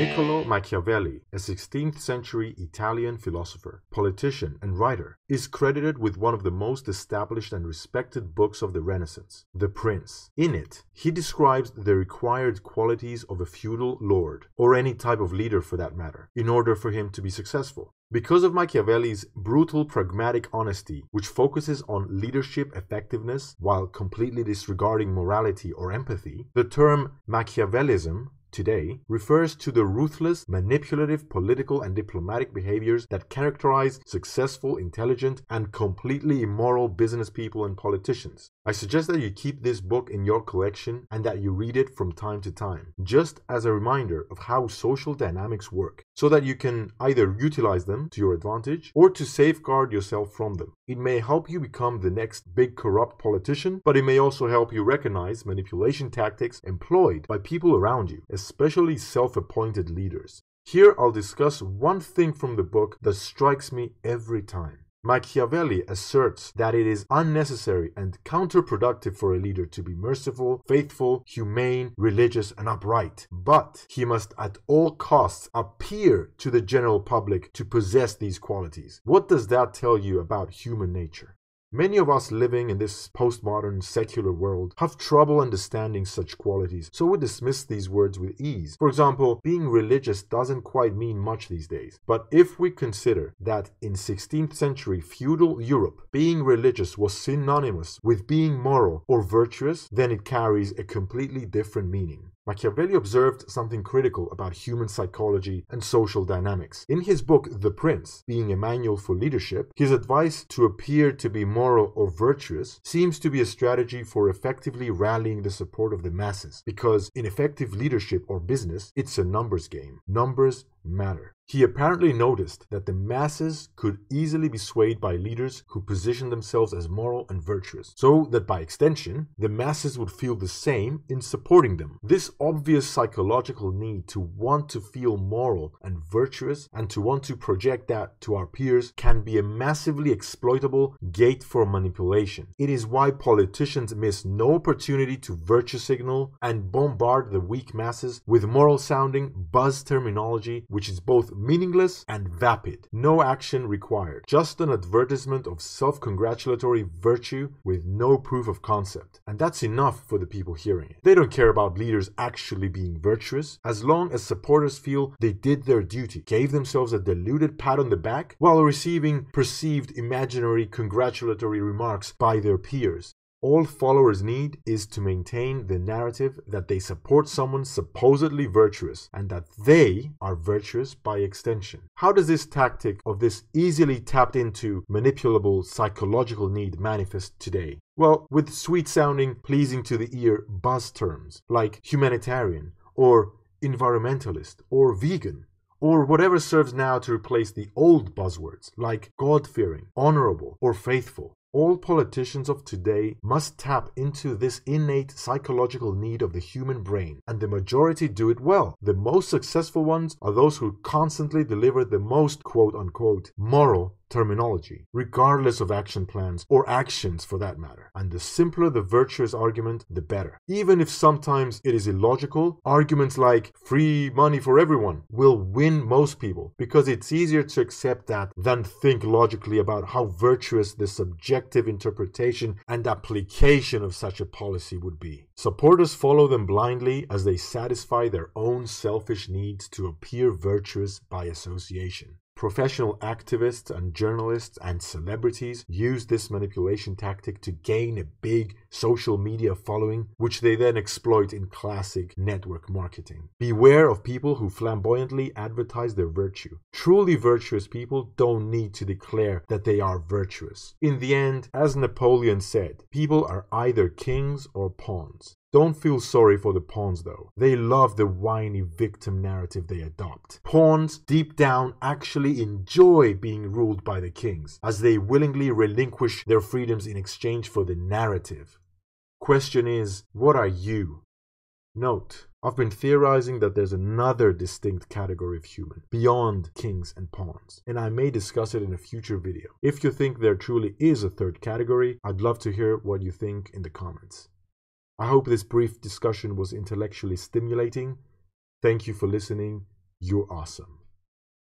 Niccolo Machiavelli, a 16th century Italian philosopher, politician, and writer, is credited with one of the most established and respected books of the Renaissance, The Prince. In it, he describes the required qualities of a feudal lord, or any type of leader for that matter, in order for him to be successful. Because of Machiavelli's brutal pragmatic honesty, which focuses on leadership effectiveness while completely disregarding morality or empathy, the term Machiavellism today refers to the ruthless, manipulative political and diplomatic behaviors that characterize successful, intelligent, and completely immoral business people and politicians. I suggest that you keep this book in your collection and that you read it from time to time, just as a reminder of how social dynamics work, so that you can either utilize them to your advantage or to safeguard yourself from them. It may help you become the next big corrupt politician, but it may also help you recognize manipulation tactics employed by people around you, especially self-appointed leaders. Here I'll discuss one thing from the book that strikes me every time. Machiavelli asserts that it is unnecessary and counterproductive for a leader to be merciful, faithful, humane, religious, and upright, but he must at all costs appear to the general public to possess these qualities. What does that tell you about human nature? Many of us living in this postmodern secular world have trouble understanding such qualities, so we dismiss these words with ease. For example, being religious doesn't quite mean much these days. But if we consider that in 16th century feudal Europe, being religious was synonymous with being moral or virtuous, then it carries a completely different meaning. Machiavelli observed something critical about human psychology and social dynamics. In his book, The Prince, being a manual for leadership, his advice to appear to be moral or virtuous seems to be a strategy for effectively rallying the support of the masses, because in effective leadership or business, it's a numbers game. Numbers matter. He apparently noticed that the masses could easily be swayed by leaders who positioned themselves as moral and virtuous, so that by extension, the masses would feel the same in supporting them. This obvious psychological need to want to feel moral and virtuous and to want to project that to our peers can be a massively exploitable gate for manipulation. It is why politicians miss no opportunity to virtue signal and bombard the weak masses with moral-sounding buzz terminology, which is both meaningless and vapid. No action required. Just an advertisement of self-congratulatory virtue with no proof of concept. And that's enough for the people hearing it. They don't care about leaders actually being virtuous, as long as supporters feel they did their duty, gave themselves a deluded pat on the back, while receiving perceived imaginary congratulatory remarks by their peers. All followers need is to maintain the narrative that they support someone supposedly virtuous and that they are virtuous by extension. How does this tactic of this easily tapped into manipulable psychological need manifest today? Well, with sweet-sounding, pleasing to the ear buzz terms like humanitarian or environmentalist or vegan, or whatever serves now to replace the old buzzwords like God-fearing, honorable, or faithful. All politicians of today must tap into this innate psychological need of the human brain, and the majority do it well. The most successful ones are those who constantly deliver the most quote-unquote moral terminology, regardless of action plans or actions for that matter. And the simpler the virtuous argument, the better. Even if sometimes it is illogical, arguments like free money for everyone will win most people, because it's easier to accept that than think logically about how virtuous the subjective interpretation and application of such a policy would be. Supporters follow them blindly as they satisfy their own selfish needs to appear virtuous by association. Professional activists and journalists and celebrities use this manipulation tactic to gain a big social media following, which they then exploit in classic network marketing. Beware of people who flamboyantly advertise their virtue. Truly virtuous people don't need to declare that they are virtuous. In the end, as Napoleon said, people are either kings or pawns. Don't feel sorry for the pawns though. They love the whiny victim narrative they adopt. Pawns, deep down, actually enjoy being ruled by the kings, as they willingly relinquish their freedoms in exchange for the narrative. Question is, what are you? Note, I've been theorizing that there's another distinct category of human, beyond kings and pawns, and I may discuss it in a future video. If you think there truly is a third category, I'd love to hear what you think in the comments. I hope this brief discussion was intellectually stimulating. Thank you for listening, you're awesome.